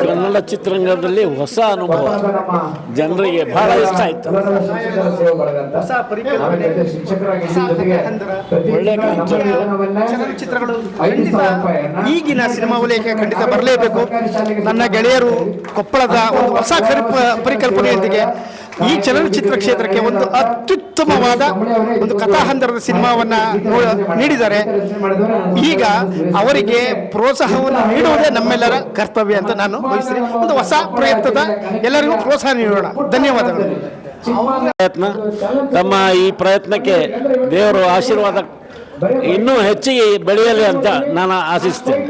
ಕನ್ನಡ ಚಿತ್ರರಂಗದಲ್ಲಿ ಹೊಸ ಅನುಭವ, ಜನರಿಗೆ ಬಹಳ ಇಷ್ಟ ಆಯಿತು. ಒಳ್ಳೆ ಚಲನಚಿತ್ರಗಳು ಈಗಿನ ಸಿನಿಮಾ ವಲಯಕ್ಕೆ ಖಂಡಿತ ಬರಲೇಬೇಕು. ನನ್ನ ಗೆಳೆಯರು ಕೊಪ್ಪಳದ ಒಂದು ಹೊಸ ಪರಿಕಲ್ಪನೆಯೊಂದಿಗೆ ಈ ಚಲನಚಿತ್ರ ಕ್ಷೇತ್ರಕ್ಕೆ ಒಂದು ಅತ್ಯುತ್ತಮವಾದ ಒಂದು ಕಥಾಹಂದರದ ಸಿನಿಮಾವನ್ನ ನೀಡಿದ್ದಾರೆ. ಈಗ ಅವರಿಗೆ ಪ್ರೋತ್ಸಾಹವನ್ನು ನೀಡುವುದೇ ನಮ್ಮೆಲ್ಲರ ಕರ್ತವ್ಯ ಅಂತ ನಾನು ಭಾವಿಸ್ತೀನಿ. ಒಂದು ಹೊಸ ಪ್ರಯತ್ನದ ಎಲ್ಲರಿಗೂ ಪ್ರೋತ್ಸಾಹ ನೀಡೋಣ. ಧನ್ಯವಾದಗಳು. ಪ್ರಯತ್ನ, ತಮ್ಮ ಈ ಪ್ರಯತ್ನಕ್ಕೆ ದೇವರು ಆಶೀರ್ವಾದ ಇನ್ನೂ ಹೆಚ್ಚಿಗೆ ಬೆಳೆಯಲಿ ಅಂತ ನಾನು ಆಶಿಸ್ತೇನೆ.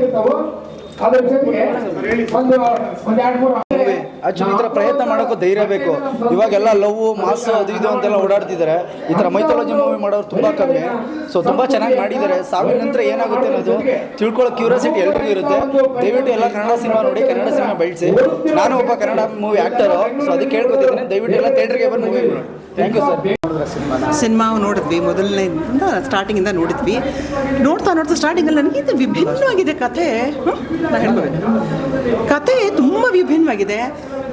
ಆಕ್ಚುಲಿ ಈ ಥರ ಪ್ರಯತ್ನ ಮಾಡೋಕ್ಕೂ ಧೈರ್ಯ ಬೇಕು. ಇವಾಗೆಲ್ಲ ಲವ್ ಮಾಸ್ ಅದು ಇದು ಅಂತೆಲ್ಲ ಓಡಾಡ್ತಿದ್ದಾರೆ. ಈ ಥರ ಮೈಥಾಲಜಿ ಮೂವಿ ಮಾಡೋರು ತುಂಬ ಕಮ್ಮಿ. ಸೊ ತುಂಬ ಚೆನ್ನಾಗಿ ಮಾಡಿದ್ದಾರೆ. ಸಾವಿನ ನಂತರ ಏನಾಗುತ್ತೆ ಅನ್ನೋದು ತಿಳ್ಕೊಳ್ಳೋ ಕ್ಯೂರಿಯಾಸಿಟಿ ಎಲ್ರಿಗೂ ಇರುತ್ತೆ. ದಯವಿಟ್ಟು ಎಲ್ಲ ಕನ್ನಡ ಸಿನಿಮಾ ನೋಡಿ, ಕನ್ನಡ ಸಿನಿಮಾ ಬೆಳೆಸಿ. ನಾನು ಒಬ್ಬ ಕನ್ನಡ ಮೂವಿ ಆ್ಯಕ್ಟರು, ಸೊ ಅದಕ್ಕೆ ಕೇಳ್ಕೊತಿದ್ದೀನಿ, ದಯವಿಟ್ಟು ಎಲ್ಲ ಥಿಯೇಟ್ರಿಗೆ ಬಂದು ಮೂವಿ ನೋಡಿ. Thank you sir. ಸಿನಿಮಾ ನೋಡಿದ್ವಿ, ಮೊದಲನೇದಿಂದ ಸ್ಟಾರ್ಟಿಂಗಿಂದ ನೋಡಿದ್ವಿ. ನೋಡ್ತಾ ಸ್ಟಾರ್ಟಿಂಗಲ್ಲಿ ನನಗೆ ಇದು ವಿಭಿನ್ನವಾಗಿದೆ ಕತೆ. ನಾನು ಹೇಳ್ಬೋದು, ಕತೆ ತುಂಬ ವಿಭಿನ್ನವಾಗಿದೆ.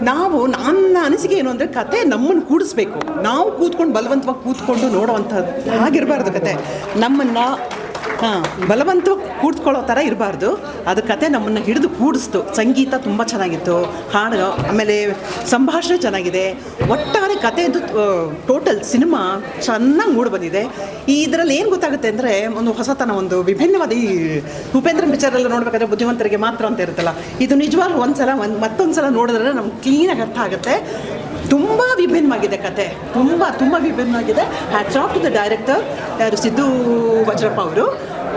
ನನ್ನ ಅನಿಸಿಕೆ ಏನು ಅಂದರೆ, ಕತೆ ನಮ್ಮನ್ನು ಕೂಡಿಸ್ಬೇಕು. ನಾವು ಕೂತ್ಕೊಂಡು ಬಲವಂತವಾಗಿ ಕೂತ್ಕೊಂಡು ನೋಡೋವಂಥದ್ದು ಹಾಗಿರಬಾರ್ದು. ಕತೆ ನಮ್ಮನ್ನು ಬಲವಂತವಾಗಿ ಕೂತ್ಕೊಳ್ಳೋ ಥರ ಇರಬಾರ್ದು. ಅದು ಕತೆ ನಮ್ಮನ್ನು ಹಿಡಿದು ಕೂಡಿಸ್ತು. ಸಂಗೀತ ತುಂಬ ಚೆನ್ನಾಗಿತ್ತು, ಹಾಡು, ಆಮೇಲೆ ಸಂಭಾಷಣೆ ಚೆನ್ನಾಗಿದೆ. ಒಟ್ಟಾರೆ ಕತೆ ಅಂತೂ ಟೋಟಲ್ ಸಿನಿಮಾ ಚೆನ್ನಾಗಿ ಮೂಡಿ ಬಂದಿದೆ. ಇದರಲ್ಲಿ ಏನು ಗೊತ್ತಾಗುತ್ತೆ ಅಂದರೆ, ಒಂದು ಹೊಸತನ, ಒಂದು ವಿಭಿನ್ನವಾದ, ಈ ಉಪೇಂದ್ರನ್ ಪಿಕ್ಚರೆಲ್ಲ ನೋಡಬೇಕಾದ್ರೆ ಬುದ್ಧಿವಂತರಿಗೆ ಮಾತ್ರ ಅಂತ ಇರುತ್ತಲ್ಲ, ಇದು ನಿಜವಾಗ್ಲೂ ಮತ್ತೊಂದು ಸಲ ನೋಡಿದ್ರೆ ನಮ್ಗೆ ಕ್ಲೀನಾಗಿ ಅರ್ಥ ಆಗುತ್ತೆ. ತುಂಬ ವಿಭಿನ್ನವಾಗಿದೆ ಕತೆ, ತುಂಬ ವಿಭಿನ್ನವಾಗಿದೆ. Hats off to the director, ಯಾರು ಸಿದ್ದು ವಜ್ರಪ್ಪ ಅವರು.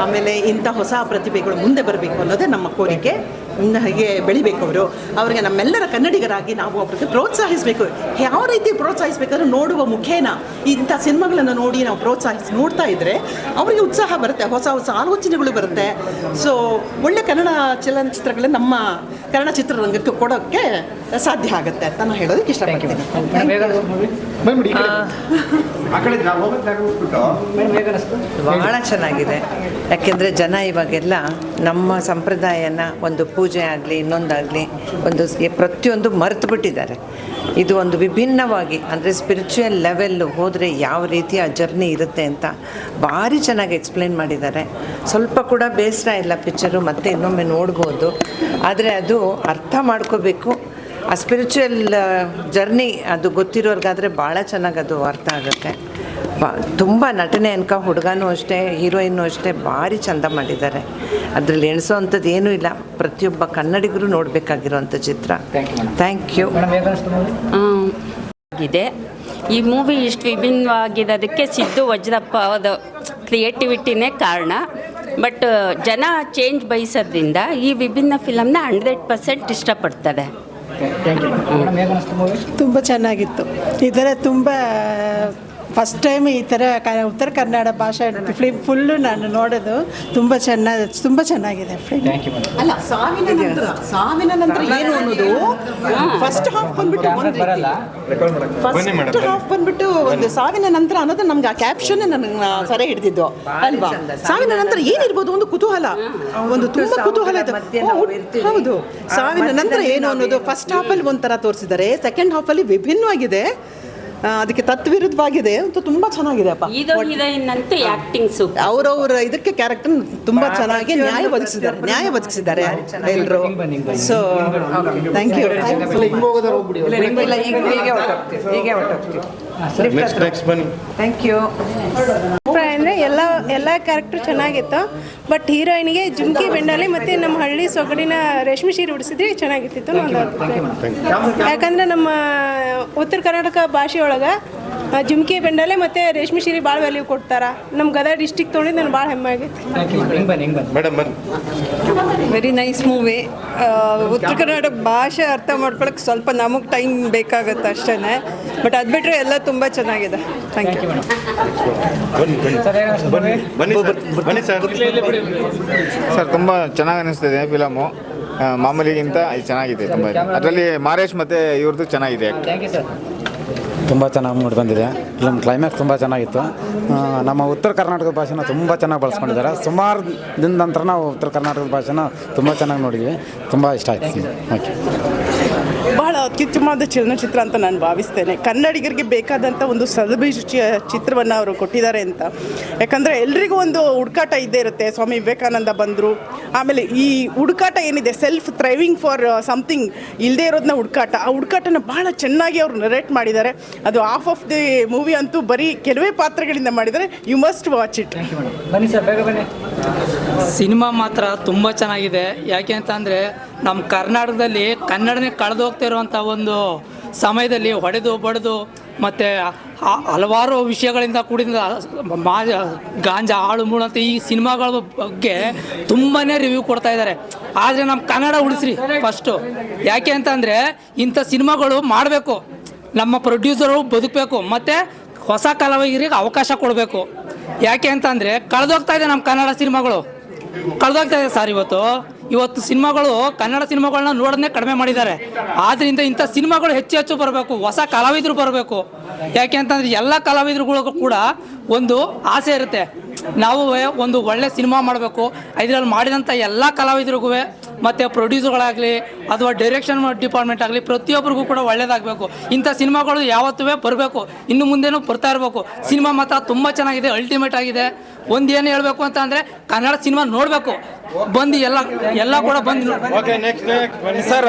ಆಮೇಲೆ ಇಂಥ ಹೊಸ ಪ್ರತಿಭೆಗಳು ಮುಂದೆ ಬರಬೇಕು ಅನ್ನೋದೇ ನಮ್ಮ ಕೋರಿಕೆ. ಹಾಗೆ ಬೆಳಿಬೇಕು ಅವರು. ಅವರಿಗೆ ನಮ್ಮೆಲ್ಲರ ಕನ್ನಡಿಗರಾಗಿ ನಾವು ಅವ್ರಿಗೆ ಪ್ರೋತ್ಸಾಹಿಸಬೇಕು. ಯಾವ ರೀತಿ ಪ್ರೋತ್ಸಾಹಿಸಬೇಕಾದ್ರೆ, ನೋಡುವ ಮುಖೇನ ಇಂಥ ಸಿನಿಮಾಗಳನ್ನು ನೋಡಿ ನಾವು ನೋಡ್ತಾ ಇದ್ದರೆ ಅವರಿಗೆ ಉತ್ಸಾಹ ಬರುತ್ತೆ, ಹೊಸ ಆಲೋಚನೆಗಳು ಬರುತ್ತೆ. ಸೊ ಒಳ್ಳೆ ಕನ್ನಡ ಚಲನಚಿತ್ರಗಳನ್ನ ನಮ್ಮ ಕನ್ನಡ ಚಿತ್ರರಂಗಕ್ಕೆ ಕೊಡೋಕ್ಕೆ ಸಾಧ್ಯ ಆಗುತ್ತೆ ಅಂತ ನಾನು ಹೇಳೋದಕ್ಕೆ ಇಷ್ಟಪಡ್ತೀನಿ. ಬಹಳ ಚೆನ್ನಾಗಿದೆ. ಯಾಕೆಂದರೆ ಜನ ಇವಾಗೆಲ್ಲ ನಮ್ಮ ಸಂಪ್ರದಾಯನ, ಒಂದು ಪೂಜೆ ಆಗಲಿ ಇನ್ನೊಂದಾಗಲಿ ಒಂದು ಪ್ರತಿಯೊಂದು ಮರೆತು ಬಿಟ್ಟಿದ್ದಾರೆ. ಇದು ಒಂದು ವಿಭಿನ್ನವಾಗಿ, ಅಂದರೆ ಸ್ಪಿರಿಚುವಲ್ ಲೆವೆಲ್ಲು ಹೋದರೆ ಯಾವ ರೀತಿ ಆ ಜರ್ನಿ ಇರುತ್ತೆ ಅಂತ ಭಾರಿ ಚೆನ್ನಾಗಿ ಎಕ್ಸ್ಪ್ಲೇನ್ ಮಾಡಿದ್ದಾರೆ. ಸ್ವಲ್ಪ ಕೂಡ ಬೇಸರ ಇಲ್ಲ ಪಿಕ್ಚರು, ಮತ್ತೆ ಇನ್ನೊಮ್ಮೆ ನೋಡ್ಬೋದು. ಆದರೆ ಅದು ಅರ್ಥ ಮಾಡ್ಕೋಬೇಕು. ಆ ಸ್ಪಿರಿಚುವಲ್ ಜರ್ನಿ ಅದು ಗೊತ್ತಿರೋರ್ಗಾದರೆ ಭಾಳ ಚೆನ್ನಾಗಿ ಅದು ಅರ್ಥ ಆಗುತ್ತೆ. ತುಂಬ ನಟನೆ ಅನ್ಕ, ಹುಡುಗನೂ ಅಷ್ಟೇ, ಹೀರೋಯಿನ್ನು ಅಷ್ಟೇ ಭಾರಿ ಚೆಂದ ಮಾಡಿದ್ದಾರೆ. ಅದರಲ್ಲಿ ಎಣಿಸೋ ಅಂಥದ್ದು ಏನೂ ಇಲ್ಲ. ಪ್ರತಿಯೊಬ್ಬ ಕನ್ನಡಿಗರು ನೋಡಬೇಕಾಗಿರೋಂಥ ಚಿತ್ರ. Thank you. ಇದೆ ಈ ಮೂವಿ ಇಷ್ಟು ವಿಭಿನ್ನವಾಗಿರೋದಕ್ಕೆ ಸಿದ್ದು ವಜ್ರಪ್ಪ ಅವರ ಕ್ರಿಯೇಟಿವಿಟಿನೇ ಕಾರಣ. ಬಟ್ ಜನ ಚೇಂಜ್ ಬಯಸೋದ್ರಿಂದ ಈ ವಿಭಿನ್ನ ಫಿಲಮ್ನ 100% ಇಷ್ಟಪಡ್ತಾರೆ. ತುಂಬ ಚೆನ್ನಾಗಿತ್ತು. ಈ ಥರ ತುಂಬ ಫಸ್ಟ್ ಟೈಮ್ ಈ ಥರ ಉತ್ತರ ಕನ್ನಡ ಭಾಷೆ ಫಿಲ್ಮ್ ಫುಲ್ಲು ನಾನು ನೋಡೋದು. ತುಂಬ ಚೆನ್ನಾಗಿದೆ ಫಿಲ್ಮ್. ಅಲ್ಲ, ಸಾವಿನ ನಂತರ ಏನು ಅನ್ನೋದು ಫಸ್ಟ್ ಹಾಫ್ ಬಂದ್ಬಿಟ್ಟು ಒಂದು ಸಾವಿನ ನಂತರ ಅನ್ನೋದು ನಮ್ಗೆ ಆ ಕ್ಯಾಪ್ಷನ್ ನನಗೆ ಸರಿ ಹಿಡಿದಿದ್ದು ಅಲ್ವಾ. ಸಾವಿನ ನಂತರ ಏನಿರ್ಬೋದು, ಒಂದು ಕುತೂಹಲ, ಒಂದು ತುಂಬ ಕುತೂಹಲ ಇದೆ. ಹೌದು, ಸಾವಿನ ನಂತರ ಏನು ಅನ್ನೋದು ಫಸ್ಟ್ ಹಾಫಲ್ಲಿ ಒಂಥರ ತೋರಿಸಿದ್ದಾರೆ, ಸೆಕೆಂಡ್ ಹಾಫಲ್ಲಿ ವಿಭಿನ್ನವಾಗಿದೆ, ಅದಕ್ಕೆ ತತ್ವಿರುದ್ಧವಾಗಿದೆ ಅಂತ. ತುಂಬ ಚೆನ್ನಾಗಿದೆ ಅಪ್ಪ. ಅವರವರ ಇದಕ್ಕೆ ಕ್ಯಾರೆಕ್ಟರ್ ತುಂಬ ಚೆನ್ನಾಗಿ ನ್ಯಾಯ ಒದಗಿಸಿದ್ದಾರೆ ಎಲ್ಲರೂ. So thank you. Thank you. ಅಂದರೆ ಎಲ್ಲ ಕ್ಯಾರೆಕ್ಟರ್ ಚೆನ್ನಾಗಿತ್ತು. ಬಟ್ ಹೀರೋಯಿನ್ಗೆ ಜುಮ್ಕಿ ಬೆಂಡಾಲಿ ಮತ್ತು ನಮ್ಮ ಹಳ್ಳಿ ಸೊಗಡಿನ ರೇಷ್ಮೆ ಸೀರೆ ಉಡಿಸಿದ್ರೆ ಚೆನ್ನಾಗಿರ್ತಿತ್ತು. ಯಾಕಂದರೆ ನಮ್ಮ ಉತ್ತರ ಕರ್ನಾಟಕ ಭಾಷೆಯೊಳಗೆ ಜುಮ್ಕಿ ಬೆಂಡಾಲೆ ಮತ್ತು ರೇಷ್ಮೆ ಸೀರೆ ಭಾಳ ವ್ಯಾಲ್ಯೂ ಕೊಡ್ತಾರೆ. ನಮ್ಮ ಗದಗ ಡಿಸ್ಟಿಕ್ ತೊಗೊಂಡು ನನಗೆ ಭಾಳ ಹೆಮ್ಮೆ ಆಗೈತೆ. Very nice movie. Uttara Kannada ಭಾಷೆ ಅರ್ಥ ಮಾಡ್ಕೊಳಕ್ಕೆ ಸ್ವಲ್ಪ ನಮಗೆ ಟೈಮ್ ಬೇಕಾಗುತ್ತೆ ಅಷ್ಟೇ. ಬಟ್ ಅದು ಬಿಟ್ಟರೆ ಎಲ್ಲ ತುಂಬ ಚೆನ್ನಾಗಿದೆ. Thank you. ಸರ್ ತುಂಬ ಚೆನ್ನಾಗಿ ಅನಿಸ್ತಿದೆ ಫಿಲಮು. ಮಾಮೂಲಿಗಿಂತ ಇದು ಚೆನ್ನಾಗಿದೆ ತುಂಬ. ಅದರಲ್ಲಿ ಮಾರೇಶ್ ಮತ್ತು ಇವ್ರದ್ದು ಚೆನ್ನಾಗಿದೆ. ತುಂಬ ಚೆನ್ನಾಗಿ ಮೂಡಿ ಬಂದಿದೆ. ಫಿಲಮ್ ಕ್ಲೈಮ್ಯಾಕ್ಸ್ ತುಂಬ ಚೆನ್ನಾಗಿತ್ತು. ನಮ್ಮ ಉತ್ತರ ಕರ್ನಾಟಕದ ಭಾಷೆನ ತುಂಬ ಚೆನ್ನಾಗಿ ಬಳಸ್ಕೊಂಡಿದ್ದಾರೆ. ಸುಮಾರು ದಿನದ ನಂತರ ನಾವು ಉತ್ತರ ಕರ್ನಾಟಕದ ಭಾಷೆನ ತುಂಬ ಚೆನ್ನಾಗಿ ನೋಡಿದ್ವಿ. ತುಂಬ ಇಷ್ಟ ಆಯಿತು. ಓಕೆ, ಬಹಳ ಅತ್ಯುತ್ತಮವಾದ ಚಲನಚಿತ್ರ ಅಂತ ನಾನು ಭಾವಿಸ್ತೇನೆ. ಕನ್ನಡಿಗರಿಗೆ ಬೇಕಾದಂಥ ಒಂದು ಚಿತ್ರವನ್ನು ಅವರು ಕೊಟ್ಟಿದ್ದಾರೆ ಅಂತ. ಯಾಕಂದರೆ ಎಲ್ರಿಗೂ ಒಂದು ಹುಡುಕಾಟ ಇದ್ದೇ ಇರುತ್ತೆ. ಸ್ವಾಮಿ ವಿವೇಕಾನಂದ ಬಂದರು, ಆಮೇಲೆ ಈ ಹುಡುಕಾಟ ಏನಿದೆ ಸೆಲ್ಫ್ ಥ್ರೈವಿಂಗ್ ಫಾರ್ ಸಮಥಿಂಗ್ ಇಲ್ಲದೇ ಇರೋದನ್ನ ಹುಡುಕಾಟ, ಆ ಹುಡುಕಾಟನ ಬಹಳ ಚೆನ್ನಾಗಿ ಅವರು ನರೇಟ್ ಮಾಡಿದ್ದಾರೆ. ಅದು ಹಾಫ್ ಆಫ್ ದಿ ಮೂವಿ ಅಂತೂ ಬರೀ ಕೆಲವೇ ಪಾತ್ರಗಳಿಂದ ಮಾಡಿದ್ದಾರೆ. You must watch it. ಬನ್ನಿ ಸರ್, ಬೇಗ ಬನ್ನಿ. ಸಿನಿಮಾ ಮಾತ್ರ ತುಂಬ ಚೆನ್ನಾಗಿದೆ. ಯಾಕೆ ಅಂತ ಅಂದರೆ ನಮ್ಮ ಕರ್ನಾಟಕದಲ್ಲಿ ಕನ್ನಡನೇ ಕಳೆದೋಗ್ತಾ ಇರುವಂಥ ಒಂದು ಸಮಯದಲ್ಲಿ ಹೊಡೆದು ಬಡಿದು ಮತ್ತು ಹಲವಾರು ವಿಷಯಗಳಿಂದ ಕೂಡಿದ ಗಾಂಜಾ ಹಾಳು ಮೂಡಂಥ ಈ ಸಿನಿಮಾಗಳ ಬಗ್ಗೆ ತುಂಬಾ ರಿವ್ಯೂ ಕೊಡ್ತಾ ಇದ್ದಾರೆ. ಆದರೆ ನಮ್ಮ ಕನ್ನಡ ಉಳಿಸ್ರಿ ಫಸ್ಟು. ಯಾಕೆ ಅಂತಂದರೆ ಇಂಥ ಸಿನಿಮಾಗಳು ಮಾಡಬೇಕು, ನಮ್ಮ ಪ್ರೊಡ್ಯೂಸರು ಬದುಕಬೇಕು, ಮತ್ತು ಹೊಸ ಕಲಾವಿದರಿಗೆ ಅವಕಾಶ ಕೊಡಬೇಕು. ಯಾಕೆ ಅಂತಂದರೆ ಕಳೆದೋಗ್ತಾ ಇದೆ ನಮ್ಮ ಕನ್ನಡ ಸಿನಿಮಾಗಳು, ಕಳೆದೋಗ್ತಾ ಇದೆ ಸರ್. ಇವತ್ತು ಸಿನಿಮಾಗಳು ಕನ್ನಡ ಸಿನಿಮಾಗಳನ್ನ ನೋಡೋದನ್ನೇ ಕಡಿಮೆ ಮಾಡಿದ್ದಾರೆ. ಆದ್ದರಿಂದ ಇಂಥ ಸಿನಿಮಾಗಳು ಹೆಚ್ಚು ಬರಬೇಕು, ಹೊಸ ಕಲಾವಿದರು ಬರಬೇಕು. ಯಾಕೆ ಅಂತಂದರೆ ಎಲ್ಲ ಕಲಾವಿದರುಗಳಿಗೂ ಕೂಡ ಒಂದು ಆಸೆ ಇರುತ್ತೆ, ನಾವು ಒಂದು ಒಳ್ಳೆ ಸಿನಿಮಾ ಮಾಡಬೇಕು. ಇದರಲ್ಲಿ ಮಾಡಿದಂಥ ಎಲ್ಲ ಕಲಾವಿದರಿಗೂ ಮತ್ತು ಪ್ರೊಡ್ಯೂಸರ್ಗಳಾಗಲಿ ಅಥವಾ ಡೈರೆಕ್ಷನ್ ಡಿಪಾರ್ಟ್ಮೆಂಟ್ ಆಗಲಿ ಪ್ರತಿಯೊಬ್ಬರಿಗೂ ಕೂಡ ಒಳ್ಳೇದಾಗಬೇಕು. ಇಂಥ ಸಿನಿಮಾಗಳು ಯಾವತ್ತೂ ಬರಬೇಕು, ಇನ್ನು ಮುಂದೆನೂ ಬರ್ತಾ ಇರಬೇಕು. ಸಿನಿಮಾ ಮಾತ್ರ ತುಂಬ ಚೆನ್ನಾಗಿದೆ, ಅಲ್ಟಿಮೇಟ್ ಆಗಿದೆ. ಒಂದು ಏನು ಹೇಳಬೇಕು ಅಂತ ಅಂದರೆ ಕನ್ನಡ ಸಿನಿಮಾ ನೋಡಬೇಕು, ಬಂದು ಎಲ್ಲ ಕೂಡ ಬಂದು. Sir,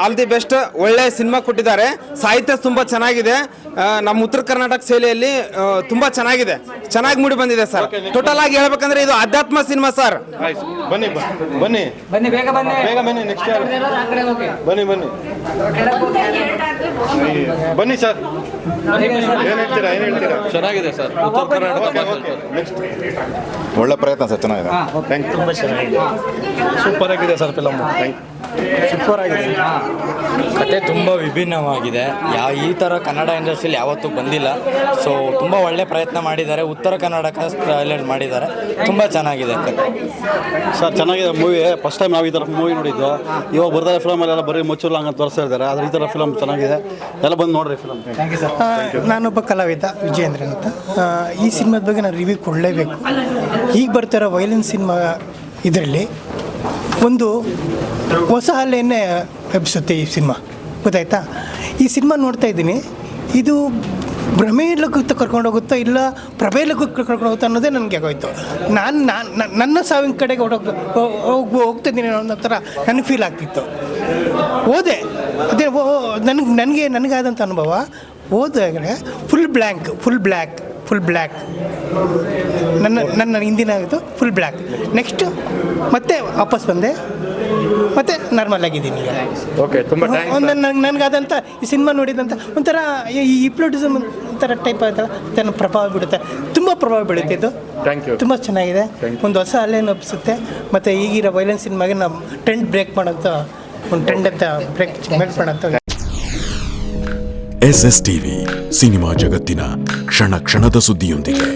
all the best. ಒಳ್ಳೆ ಸಿನಿಮಾ ಕೊಟ್ಟಿದ್ದಾರೆ. ಸಾಹಿತ್ಯ ತುಂಬ ಚೆನ್ನಾಗಿದೆ. ನಮ್ಮ ಉತ್ತರ ಕರ್ನಾಟಕ ಶೈಲಿಯಲ್ಲಿ ತುಂಬ ಚೆನ್ನಾಗಿದೆ, ಚೆನ್ನಾಗಿ ಮೂಡಿ ಬಂದಿದೆ ಸರ್. ಟೋಟಲ್ ಆಗಿ ಹೇಳ್ಬೇಕಂದ್ರೆ ಇದು ಅಧ್ಯಾತ್ಮ ಸಿನಿಮಾ ಸರ್. ಬನ್ನಿ ಬನ್ನಿ ಬನ್ನಿ, ಬೇಗ ಬನ್ನಿ, ಬೇಗ ಬನ್ನಿ. ನೆಕ್ಸ್ಟ್ ಬನ್ನಿ ಬನ್ನಿ ಬನ್ನಿ ಸರ್. ಏನು ಹೇಳ್ತೀರಾ? ಚೆನ್ನಾಗಿದೆ ಸರ್. ಉತ್ತರ ಕರ್ನಾಟಕ ನೆಕ್ಸ್ಟ್ ಒಳ್ಳೆ ಪ್ರಯತ್ನ ಸರ್, ಚೆನ್ನಾಗಿದೆ. ತುಂಬ ಚೆನ್ನಾಗಿದೆ, ಸೂಪರ್ ಆಗಿದೆ ಸರ್ ಫಿಲಮ್. ಸೂಪರ್ ಆಗಿದೆ. ಕತೆ ತುಂಬ ವಿಭಿನ್ನವಾಗಿದೆ. ಈ ಥರ ಕನ್ನಡ ಇಂಡಸ್ಟ್ರಿಯಲ್ಲಿ ಯಾವತ್ತೂ ಬಂದಿಲ್ಲ. ಸೊ ತುಂಬ ಒಳ್ಳೆ ಪ್ರಯತ್ನ ಮಾಡಿದ್ದಾರೆ. ಉತ್ತರ ಕರ್ನಾಟಕ ಸ್ಟೈಲಲ್ಲಿ ಮಾಡಿದ್ದಾರೆ. ತುಂಬ ಚೆನ್ನಾಗಿದೆ ಸರ್, ಚೆನ್ನಾಗಿದೆ ಮೂವಿ. ಫಸ್ಟ್ ಟೈಮ್ ನಾವು ಈ ಥರ ಮೂವಿ ನೋಡಿದ್ದು. ಇವಾಗ ಬರ್ತಾರೆ ಫಿಲಮಲ್ಲೆಲ್ಲ ಬರೀ ಮುಚ್ಚುಲ್ಲ ಹಂಗಂತ ತೋರಿಸ್ತಾ ಇದ್ದಾರೆ. ಆದರೆ ಈ ಥರ ಫಿಲಮ್ ಚೆನ್ನಾಗಿದೆ, ಎಲ್ಲ ಬಂದು ನೋಡ್ರಿ ಫಿಲಮ್. ನಾನೊಬ್ಬ ಕಲಾವಿದ ವಿಜಯೇಂದ್ರ ಅಂತ. ಈ ಸಿನಿಮಾದ ಬಗ್ಗೆ ನಾನು ರಿವ್ಯೂ ಕೊಡಲೇಬೇಕು. ಈಗ ಬರ್ತಾರೋ ವೈಲೆನ್ಸ್ ಸಿನಿಮಾ ಇದರಲ್ಲಿ ಒಂದು ಹೊಸ ಅಲೆಯನ್ನೇ ಎಬ್ಬಿಸುತ್ತೆ ಈ ಸಿನಿಮಾ, ಗೊತ್ತಾಯ್ತಾ? ಈ ಸಿನಿಮಾ ನೋಡ್ತಾ ಇದ್ದೀನಿ, ಇದು ಭ್ರಮೆಯಲ್ಲಕ್ಕೂ ಕರ್ಕೊಂಡೋಗುತ್ತೋ ಇಲ್ಲ ಪ್ರಭೆಯಲ್ಲಕ್ಕೂ ಕರ್ಕೊಂಡು ಹೋಗುತ್ತೋ ಅನ್ನೋದೇ ನನಗೆ ಆಗೋಯ್ತು. ನನ್ನ ಸಾವಿನ ಕಡೆಗೆ ಹೋಗ್ತಿದ್ದೀನಿ ಅನ್ನೋ ಥರ ನನಗೆ ಫೀಲ್ ಆಗ್ತಿತ್ತು. ಓದೆ ಅದೇ ನನಗಾದಂಥ ಅನುಭವ. ಓದಾಗಲೇ ಫುಲ್ ಬ್ಲ್ಯಾಕ್ ನನ್ನ ಹಿಂದಿನ ಆಗಿತ್ತು, ಫುಲ್ ಬ್ಲ್ಯಾಕ್. ನೆಕ್ಸ್ಟ್ ಮತ್ತೆ ವಾಪಸ್ ಬಂದೆ, ಮತ್ತೆ ನಾರ್ಮಲ್ ಆಗಿದ್ದೀನಿ ಈಗ. ಓಕೆ, ತುಂಬ ನನಗಾದಂಥ ಈ ಸಿನಿಮಾ ನೋಡಿದಂಥ ಒಂಥರ ಈ ಹಿಪ್ನೋಟಿಸಮ್ ಒಂಥರ ಟೈಪ್ ಆಯ್ತಲ್ಲ, ಪ್ರಭಾವ ಬೀಳುತ್ತೆ, ತುಂಬ ಪ್ರಭಾವ ಬೀಳುತ್ತೆ. ಇದು ತುಂಬ ಚೆನ್ನಾಗಿದೆ. ಒಂದು ಹೊಸ ಅಲೆಯನ್ನು ಒಪ್ಪಿಸುತ್ತೆ. ಮತ್ತು ಈಗಿರೋ ವೈಲೆನ್ಸ್ ಸಿನಿಮಾಗೆ ನಾವು ಟ್ರೆಂಡ್ ಬ್ರೇಕ್ ಮಾಡೋಂಥ ಒಂದು ಟ್ರೆಂಡ್ ಅಂತ ಬ್ರೇಕ್ ಮಾಡೋಂಥ. SS ಟಿವಿ, ಸಿನಿಮಾ ಜಗತ್ತಿನ ಕ್ಷಣ ಕ್ಷಣದ ಸುದ್ದಿಯೊಂದಿಗೆ.